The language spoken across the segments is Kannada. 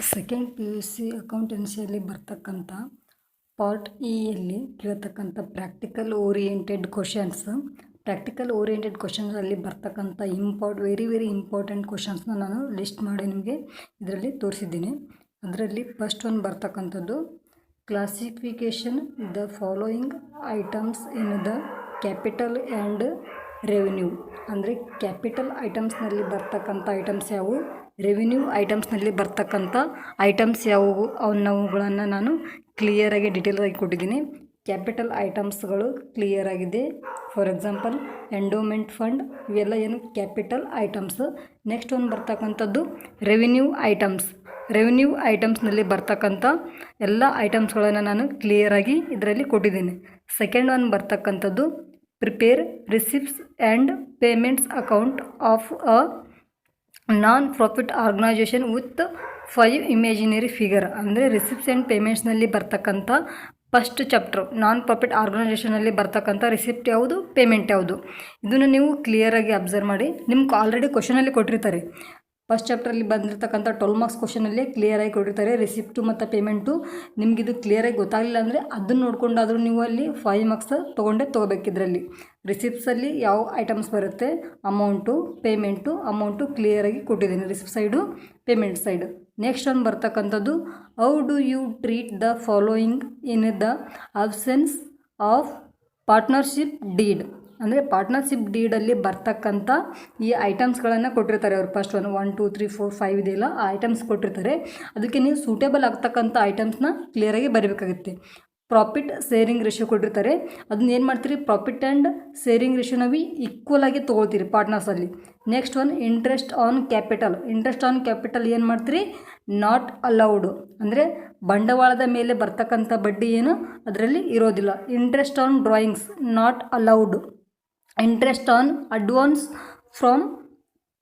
ಸೆಕೆಂಡ್ ಪಿ ಯು ಸಿ ಅಕೌಂಟೆನ್ಸಿಯಲ್ಲಿ ಬರ್ತಕ್ಕಂಥ ಪಾರ್ಟ್ ಇಯಲ್ಲಿ ಕೇಳ್ತಕ್ಕಂಥ ಪ್ರಾಕ್ಟಿಕಲ್ ಓರಿಯೆಂಟೆಡ್ ಕ್ವಶನ್ಸಲ್ಲಿ ಬರ್ತಕ್ಕಂಥ ವೆರಿ ಇಂಪಾರ್ಟೆಂಟ್ ಕ್ವಶನ್ಸ್ನ ನಾನು ಲಿಸ್ಟ್ ಮಾಡಿ ನಿಮಗೆ ಇದರಲ್ಲಿ ತೋರಿಸಿದ್ದೀನಿ. ಅದರಲ್ಲಿ ಫಸ್ಟ್ ಒಂದು ಬರ್ತಕ್ಕಂಥದ್ದು classification the following items in the capital and revenue. ಅಂದರೆ ಕ್ಯಾಪಿಟಲ್ ಐಟಮ್ಸ್ನಲ್ಲಿ ಬರ್ತಕ್ಕಂಥ ಐಟಮ್ಸ್ ಯಾವುವು, ರೆವಿನ್ಯೂ ಐಟಮ್ಸ್ನಲ್ಲಿ ಬರ್ತಕ್ಕಂಥ ಐಟಮ್ಸ್ ಯಾವುವು ಅವುಗಳನ್ನು ನಾನು ಕ್ಲಿಯರಾಗಿ ಡೀಟೇಲಾಗಿ ಕೊಟ್ಟಿದ್ದೀನಿ. ಕ್ಯಾಪಿಟಲ್ ಐಟಮ್ಸ್ಗಳು ಕ್ಲಿಯರ್ ಆಗಿದೆ. ಫಾರ್ ಎಕ್ಸಾಂಪಲ್ ಎಂಡೋಮೆಂಟ್ ಫಂಡ್, ಇವೆಲ್ಲ ಏನು ಕ್ಯಾಪಿಟಲ್ ಐಟಮ್ಸ್. ನೆಕ್ಸ್ಟ್ ಒಂದು ಬರ್ತಕ್ಕಂಥದ್ದು ರೆವಿನ್ಯೂ ಐಟಮ್ಸ್ನಲ್ಲಿ ಬರ್ತಕ್ಕಂಥ ಎಲ್ಲ ಐಟಮ್ಸ್ಗಳನ್ನು ನಾನು ಕ್ಲಿಯರಾಗಿ ಇದರಲ್ಲಿ ಕೊಟ್ಟಿದ್ದೀನಿ. ಸೆಕೆಂಡ್ ಒನ್ ಬರ್ತಕ್ಕಂಥದ್ದು prepare receipts and payments account of a non profit organisation with 5 imaginary figure. ಅಂದರೆ ರಿಸಿಪ್ಟ್ಸ್ ಆ್ಯಂಡ್ ಪೇಮೆಂಟ್ಸ್ನಲ್ಲಿ ಬರ್ತಕ್ಕಂಥ ಫಸ್ಟ್ ಚಾಪ್ಟರ್ ನಾನ್ ಪ್ರಾಫಿಟ್ ಆರ್ಗನೈಜೇಷನಲ್ಲಿ ಬರ್ತಕ್ಕಂಥ ರಿಸಿಪ್ಟ್ ಯಾವುದು, ಪೇಮೆಂಟ್ ಯಾವುದು, ಇದನ್ನು ನೀವು ಕ್ಲಿಯರಾಗಿ ಅಬ್ಸರ್ವ್ ಮಾಡಿ. ನಿಮ್ಗೆ ಆಲ್ರೆಡಿ ಕ್ವಶನಲ್ಲಿ ಕೊಟ್ಟಿರ್ತಾರೆ. ಫಸ್ಟ್ ಚಾಪ್ಟ್ರಲ್ಲಿ ಬಂದಿರತಕ್ಕಂಥ 12 ಮಾರ್ಕ್ಸ್ ಕ್ವಶನಲ್ಲಿ ಕ್ಲಿಯರಾಗಿ ಕೊಟ್ಟಿರ್ತಾರೆ. ರಿಸಿಪ್ಟು ಮತ್ತು ಪೇಮೆಂಟು ನಿಮಗಿದು ಕ್ಲಿಯರಾಗಿ ಗೊತ್ತಾಗಲಿಲ್ಲ ಅಂದರೆ ಅದನ್ನು ನೋಡ್ಕೊಂಡಾದರೂ ನೀವು ಅಲ್ಲಿ 5 ಮಾರ್ಕ್ಸ್ ತೊಗೋಬೇಕಿದ್ರಲ್ಲಿ. ರಿಸಿಪ್ಟ್ಸಲ್ಲಿ ಯಾವ ಐಟಮ್ಸ್ ಬರುತ್ತೆ, ಅಮೌಂಟು ಕ್ಲಿಯರಾಗಿ ಕೊಟ್ಟಿದ್ದೀನಿ, receipt side payment side. Next ಒಂದು ಬರ್ತಕ್ಕಂಥದ್ದು how do you treat the following in the absence of partnership deed. ಅಂದರೆ ಪಾರ್ಟ್ನರ್ಶಿಪ್ ಡೀಡಲ್ಲಿ ಬರ್ತಕ್ಕಂಥ ಈ ಐಟಮ್ಸ್ಗಳನ್ನು ಕೊಟ್ಟಿರ್ತಾರೆ ಅವರು. ಫಸ್ಟ್ 1, 2, 3, 4, 5 ಇದೆಯಲ್ಲ ಆ ಐಟಮ್ಸ್ ಕೊಟ್ಟಿರ್ತಾರೆ. ಅದಕ್ಕೆ ನೀವು ಸೂಟೇಬಲ್ ಆಗ್ತಕ್ಕಂಥ ಐಟಮ್ಸ್ನ ಕ್ಲಿಯರಾಗಿ ಬರೀಬೇಕಾಗುತ್ತೆ. ಪ್ರಾಫಿಟ್ ಶೇರಿಂಗ್ ರೇಷಿಯೋ ಕೊಟ್ಟಿರ್ತಾರೆ. ಅದನ್ನ ಏನು ಮಾಡ್ತೀರಿ, ಪ್ರಾಫಿಟ್ ಆ್ಯಂಡ್ ಶೇರಿಂಗ್ ರೇಷಿಯೋ ನಾವು ಈಕ್ವಲ್ ಆಗಿ ತೊಗೊಳ್ತೀರಿ ಪಾರ್ಟ್ನರ್ಸಲ್ಲಿ. Next one interest on capital ಏನು ಮಾಡ್ತೀರಿ, ನಾಟ್ ಅಲೌಡ್. ಅಂದರೆ ಬಂಡವಾಳದ ಮೇಲೆ ಬರ್ತಕ್ಕಂಥ ಬಡ್ಡಿ ಏನು ಅದರಲ್ಲಿ ಇರೋದಿಲ್ಲ. Interest on drawings not allowed. Interest on advance from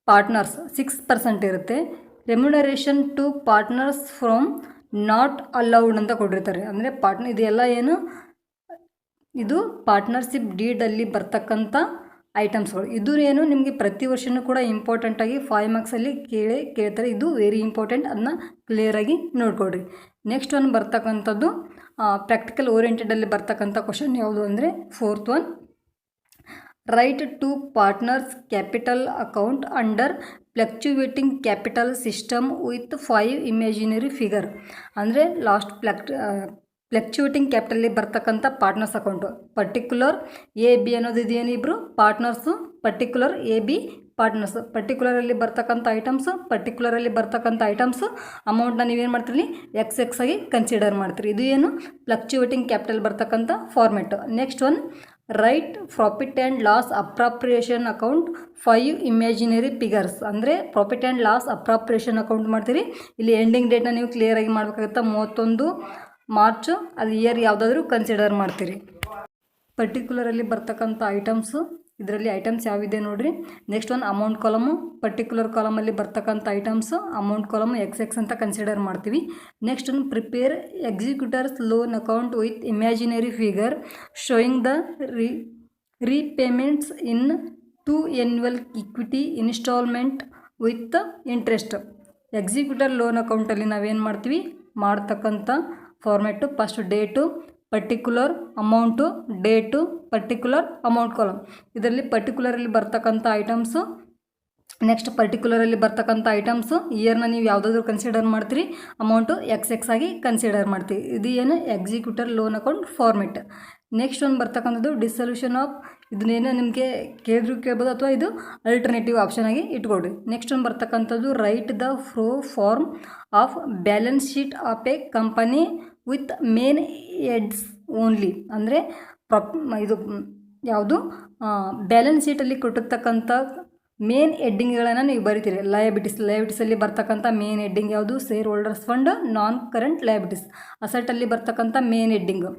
partners 6% ಇರುತ್ತೆ. Remuneration to partners from not allowed ಅಂತ ಕೊಟ್ಟಿರ್ತಾರೆ. ಅಂದರೆ ಇದೆಲ್ಲ ಏನು, ಇದು ಪಾರ್ಟ್ನರ್ಶಿಪ್ ಡೀಡಲ್ಲಿ ಬರ್ತಕ್ಕಂಥ ಐಟಮ್ಸ್ಗಳು. ಇದು ಏನು ನಿಮಗೆ ಪ್ರತಿ ವರ್ಷವೂ ಕೂಡ ಇಂಪಾರ್ಟೆಂಟಾಗಿ 5 ಮಾರ್ಕ್ಸಲ್ಲಿ ಕೇಳ್ತಾರೆ. ಇದು ವೆರಿ ಇಂಪಾರ್ಟೆಂಟ್, ಅದನ್ನ ಕ್ಲಿಯರಾಗಿ ನೋಡ್ಕೊಡ್ರಿ. ನೆಕ್ಸ್ಟ್ ಒಂದು ಬರ್ತಕ್ಕಂಥದ್ದು ಪ್ರಾಕ್ಟಿಕಲ್ ಓರಿಯೆಂಟೆಡಲ್ಲಿ ಬರ್ತಕ್ಕಂಥ ಕ್ವಶನ್ ಯಾವುದು ಅಂದರೆ 4th one, write two partners capital account under fluctuating capital system with 5 imaginary figure. ಅಂದರೆ ಫ್ಲಕ್ಚುವೇಟಿಂಗ್ ಕ್ಯಾಪಿಟಲ್ಲಿ ಬರ್ತಕ್ಕಂಥ partners account, particular A B ಅನ್ನೋದು ಇದೇನು, ಇಬ್ಬರು partners, particular A B partners. ಪರ್ಟಿಕ್ಯುಲರಲ್ಲಿ ಬರ್ತಕ್ಕಂಥ ಐಟಮ್ಸು ಅಮೌಂಟ್ನ ನೀವೇನು ಮಾಡ್ತೀರಿ, ಎಕ್ಸ್ ಆಗಿ ಕನ್ಸಿಡರ್ ಮಾಡ್ತೀರಿ. ಇದು ಏನು ಫ್ಲಕ್ಚುವೇಟಿಂಗ್ ಕ್ಯಾಪಿಟಲ್ ಬರ್ತಕ್ಕಂಥ format. Next one write profit and loss appropriation account 5 imaginary figures. ಅಂದರೆ profit and loss appropriation account ಮಾಡ್ತೀರಿ. ಇಲ್ಲಿ ಎಂಡಿಂಗ್ ಡೇಟ್ನ ನೀವು ಕ್ಲಿಯರಾಗಿ ಮಾಡಬೇಕಾಗುತ್ತೆ. 31 ಮಾರ್ಚ್, ಅದು ಇಯರ್ ಯಾವುದಾದ್ರೂ ಕನ್ಸಿಡರ್ ಮಾಡ್ತೀರಿ. ಪರ್ಟಿಕ್ಯುಲರಲ್ಲಿ ಬರ್ತಕ್ಕಂಥ ಐಟಮ್ಸು, ಇದರಲ್ಲಿ ಐಟಮ್ಸ್ ಯಾವಿದೆ ನೋಡಿರಿ. ನೆಕ್ಸ್ಟ್ ಒಂದು ಅಮೌಂಟ್ ಕಾಲಮು, ಪರ್ಟಿಕ್ಯುಲರ್ ಕಾಲಮಲ್ಲಿ ಬರ್ತಕ್ಕಂಥ ಐಟಮ್ಸು ಅಮೌಂಟ್ ಕಾಲಮ್ ಎಕ್ಸ್ ಅಂತ ಕನ್ಸಿಡರ್ ಮಾಡ್ತೀವಿ. ನೆಕ್ಸ್ಟ್ ಒಂದು prepare executors loan account with imaginary figure showing the repayments in 2 annual equity installment with interest. Executor loan ಅಕೌಂಟಲ್ಲಿ ನಾವೇನು ಮಾಡ್ತೀವಿ, ಮಾಡ್ತಕ್ಕಂಥ format first date, particular amount, date, particular amount column. ಇದರಲ್ಲಿ ಪರ್ಟಿಕ್ಯುಲರಲ್ಲಿ ಬರ್ತಕ್ಕಂಥ ಐಟಮ್ಸು, ನೆಕ್ಸ್ಟ್ ಪರ್ಟಿಕ್ಯುಲರಲ್ಲಿ ಬರ್ತಕ್ಕಂಥ ಐಟಮ್ಸು ಇಯರ್ನ ನೀವು ಯಾವುದಾದ್ರೂ ಕನ್ಸಿಡರ್ ಮಾಡ್ತೀರಿ, ಅಮೌಂಟು ಎಕ್ಸ್ ಆಗಿ ಕನ್ಸಿಡರ್ ಮಾಡ್ತೀವಿ. ಇದು ಏನು executor loan account format. Next ಒಂದು ಬರ್ತಕ್ಕಂಥದ್ದು ಡಿಸಲ್ಯೂಷನ್ ಆಫ್, ಇದನ್ನೇನೋ ನಿಮಗೆ ಕೇಳ್ಬೋದು ಅಥವಾ ಇದು ಅಲ್ಟರ್ನೇಟಿವ್ ಆಪ್ಷನ್ ಆಗಿ ಇಟ್ಕೊಡ್ರಿ. ನೆಕ್ಸ್ಟ್ ಒಂದು ಬರ್ತಕ್ಕಂಥದ್ದು write the form of balance sheet of a company with main heads only. ಅಂದರೆ ಇದು ಯಾವುದು, ಬ್ಯಾಲೆನ್ಸ್ ಶೀಟಲ್ಲಿ ಕೊಟ್ಟಿರ್ತಕ್ಕಂಥ ಮೇನ್ ಹೆಡ್ಡಿಂಗ್ಗಳನ್ನು ನೀವು ಬರಿತೀರಿ. ಲಯಬಿಲಿಟೀಸಲ್ಲಿ ಬರ್ತಕ್ಕಂಥ ಮೇನ್ ಹೆಡ್ಡಿಂಗ್ ಯಾವುದು, share holders fund, non current liabilities. ಅಸೆಟಲ್ಲಿ ಬರ್ತಕ್ಕಂಥ ಮೇನ್ ಹೆಡ್ಡಿಂಗು.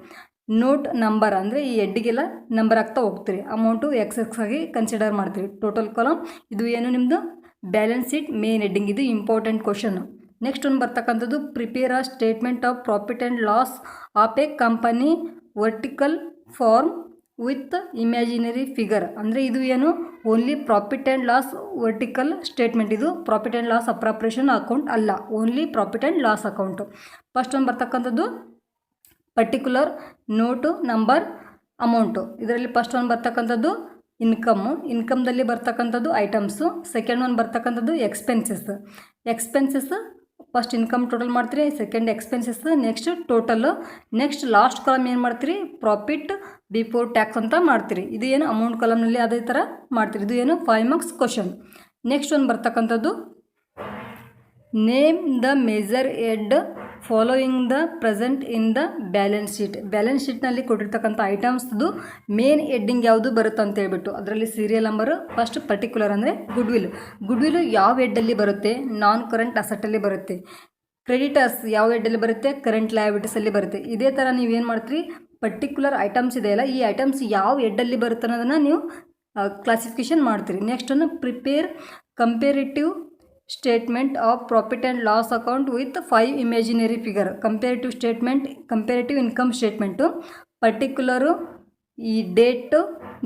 ನೋಟ್ ನಂಬರ್, ಅಂದರೆ ಈ ಹೆಡ್ಡಿಗೆಲ್ಲ ನಂಬರ್ ಆಗ್ತಾ ಹೋಗ್ತೀರಿ. ಅಮೌಂಟು ಎಕ್ಸ್ ಆಗಿ ಕನ್ಸಿಡರ್ ಮಾಡ್ತೀವಿ. ಟೋಟಲ್ ಕಾಲಮ್, ಇದು ಏನು ನಿಮ್ಮದು ಬ್ಯಾಲೆನ್ಸ್ ಶೀಟ್ ಮೇನ್ ಹೆಡ್ಡಿಂಗ್. ಇದು ಇಂಪಾರ್ಟೆಂಟ್ ಕ್ವಶನ್. ನೆಕ್ಸ್ಟ್ ಒಂದು ಬರ್ತಕ್ಕಂಥದ್ದು prepare a statement of profit and loss of a company vertical form with imaginary figure. ಅಂದರೆ ಇದು ಏನು only profit and loss vertical statement. ಇದು profit and loss appropriation account ಅಲ್ಲ, only profit and loss account. First ಒಂದು ಬರ್ತಕ್ಕಂಥದ್ದು ಪರ್ಟಿಕ್ಯುಲರ್ ನೋಟು ನಂಬರ್ ಅಮೌಂಟು. ಇದರಲ್ಲಿ ಫಸ್ಟ್ ಒಂದು ಬರ್ತಕ್ಕಂಥದ್ದು ಇನ್ಕಮ್ದಲ್ಲಿ ಬರ್ತಕ್ಕಂಥದ್ದು ಐಟಮ್ಸು. ಸೆಕೆಂಡ್ ಒಂದು ಬರ್ತಕ್ಕಂಥದ್ದು ಎಕ್ಸ್ಪೆನ್ಸಸ್. ಫಸ್ಟ್ ಇನ್ಕಮ್ ಟೋಟಲ್ ಮಾಡ್ತೀರಿ, second expenses, next total, next last column ಏನು ಮಾಡ್ತೀರಿ ಪ್ರಾಫಿಟ್ ಬಿಫೋರ್ ಟ್ಯಾಕ್ಸ್ ಅಂತ ಮಾಡ್ತೀರಿ. ಇದು ಏನು ಅಮೌಂಟ್ ಕಾಲಮ್ನಲ್ಲಿ ಅದೇ ಥರ ಮಾಡ್ತೀರಿ. ಇದು ಏನು 5 ಮಾರ್ಕ್ಸ್ ಕ್ವಶನ್. ನೆಕ್ಸ್ಟ್ ಒಂದು ಬರ್ತಕ್ಕಂಥದ್ದು name the major head following the present in the balance sheet. Balance ಶೀಟ್ನಲ್ಲಿ ಕೊಟ್ಟಿರ್ತಕ್ಕಂಥ ಐಟಮ್ಸ್ದು ಮೇನ್ ಹೆಡ್ಡಿಂಗ್ ಯಾವುದು ಬರುತ್ತೆ ಅಂತ ಹೇಳ್ಬಿಟ್ಟು ಅದರಲ್ಲಿ ಸೀರಿಯಲ್ ನಂಬರು. ಫಸ್ಟ್ ಪರ್ಟಿಕ್ಯುಲರ್ ಅಂದರೆ ಗುಡ್ವಿಲ್ ಯಾವ ಹೆಡ್ಡಲ್ಲಿ ಬರುತ್ತೆ, ನಾನ್ ಕರೆಂಟ್ ಅಸೆಟಲ್ಲಿ ಬರುತ್ತೆ. ಕ್ರೆಡಿಟರ್ಸ್ ಯಾವ ಹೆಡ್ಡಲ್ಲಿ ಬರುತ್ತೆ, ಕರೆಂಟ್ ಲಯಬಿಲಿಟೀಸಲ್ಲಿ ಬರುತ್ತೆ. ಇದೇ ಥರ ನೀವೇನು ಮಾಡ್ತೀರಿ, ಪರ್ಟಿಕ್ಯುಲರ್ ಐಟಮ್ಸ್ ಇದೆಯಲ್ಲ ಈ ಐಟಮ್ಸ್ ಯಾವ ಹೆಡ್ಡಲ್ಲಿ ಬರುತ್ತೆ ಅನ್ನೋದನ್ನು ನೀವು ಕ್ಲಾಸಿಫಿಕೇಷನ್ ಮಾಡ್ತೀರಿ. ನೆಕ್ಸ್ಟ್ ಒಂದು prepare comparative statement of profit and loss account with 5 imaginary figure. Comparative income statement, particular, ಈ date,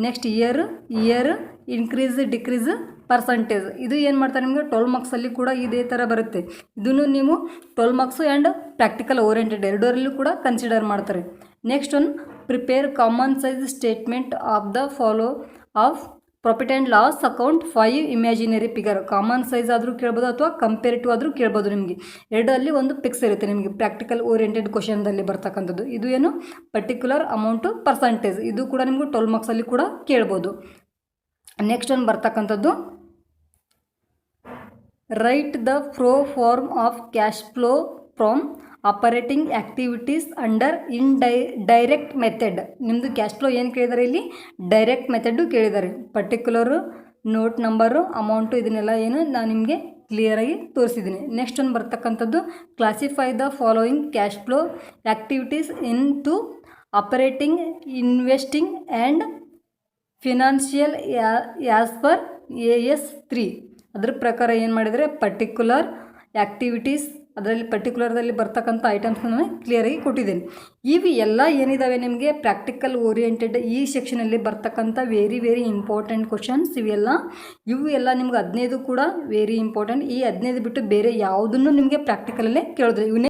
next year, increase decrease, percentage. ಇದು ಏನು ಮಾಡ್ತಾರೆ ನಿಮಗೆ 12 ಮಾರ್ಕ್ಸಲ್ಲಿ ಕೂಡ ಇದೇ ಥರ ಬರುತ್ತೆ. ಇದನ್ನು ನೀವು 12 ಮಾರ್ಕ್ಸು ಆ್ಯಂಡ್ ಪ್ರಾಕ್ಟಿಕಲ್ ಓರಿಯೆಂಟೆಡ್ ಎರಡರಲ್ಲೂ ಕೂಡ ಕನ್ಸಿಡರ್ ಮಾಡ್ತಾರೆ. ನೆಕ್ಸ್ಟ್ ಒಂದು prepare common size statement of the of profit and loss account 5 imaginary figure. Common size ಆದರೂ ಕೇಳ್ಬೋದು ಅಥವಾ ಕಂಪೇರಿಟಿವ್ ಆದರೂ ಕೇಳ್ಬೋದು. ನಿಮಗೆ ಎರಡರಲ್ಲಿ ಒಂದು ಫಿಕ್ಸ್ ಇರುತ್ತೆ ನಿಮಗೆ ಪ್ರಾಕ್ಟಿಕಲ್ ಓರಿಯೆಂಟೆಡ್ ಕ್ವಶನ್ದಲ್ಲಿ ಬರ್ತಕ್ಕಂಥದ್ದು. ಇದು ಏನು ಪರ್ಟಿಕ್ಯುಲರ್ ಅಮೌಂಟು ಪರ್ಸಂಟೇಜ್. ಇದು ಕೂಡ ನಿಮಗೆ 12 ಮಾರ್ಕ್ಸಲ್ಲಿ ಕೂಡ ಕೇಳ್ಬೋದು. ನೆಕ್ಸ್ಟ್ ಒಂದು ಬರ್ತಕ್ಕಂಥದ್ದು write the flow form of cash flow from operating activities under direct method. ನಿಮ್ಮದು ಕ್ಯಾಶ್ ಫ್ಲೋ ಏನು ಕೇಳಿದ್ದಾರೆ, ಇಲ್ಲಿ ಡೈರೆಕ್ಟ್ ಮೆಥಡು ಕೇಳಿದ್ದಾರೆ. ಪರ್ಟಿಕ್ಯುಲರು, ನೋಟ್ ನಂಬರು, ಅಮೌಂಟು ಇದನ್ನೆಲ್ಲ ಏನು ನಾನು ನಿಮಗೆ ಕ್ಲಿಯರಾಗಿ ತೋರಿಸಿದ್ದೀನಿ. ನೆಕ್ಸ್ಟ್ ಒಂದು ಬರ್ತಕ್ಕಂಥದ್ದು classify the following cash flow activities into operating, investing and financial as per AS3. ಅದ್ರ ಪ್ರಕಾರ ಏನು ಮಾಡಿದರೆ ಪರ್ಟಿಕ್ಯುಲರ್ ಆ್ಯಕ್ಟಿವಿಟೀಸ್, ಅದರಲ್ಲಿ ಪರ್ಟಿಕ್ಯುಲರ್ದಲ್ಲಿ ಬರ್ತಕ್ಕಂಥ ಐಟಮ್ಸ್ನ ಕ್ಲಿಯರಾಗಿ ಕೊಟ್ಟಿದ್ದೀನಿ. ಇವು ಎಲ್ಲ ಏನಿದ್ದಾವೆ ನಿಮಗೆ ಪ್ರಾಕ್ಟಿಕಲ್ ಓರಿಯೆಂಟೆಡ್ ಈ ಸೆಕ್ಷನಲ್ಲಿ ಬರ್ತಕ್ಕಂಥ ವೆರಿ ಇಂಪಾರ್ಟೆಂಟ್ ಕ್ವಶನ್ಸ್ ಇವು ಎಲ್ಲ ನಿಮ್ಗೆ 15 ಕೂಡ ವೆರಿ ಇಂಪಾರ್ಟೆಂಟ್. ಈ 15 ಬಿಟ್ಟು ಬೇರೆ ಯಾವುದನ್ನು ನಿಮಗೆ ಪ್ರಾಕ್ಟಿಕಲಲ್ಲೇ ಕೇಳಿದ್ರೆ ಇವನ್ನೇ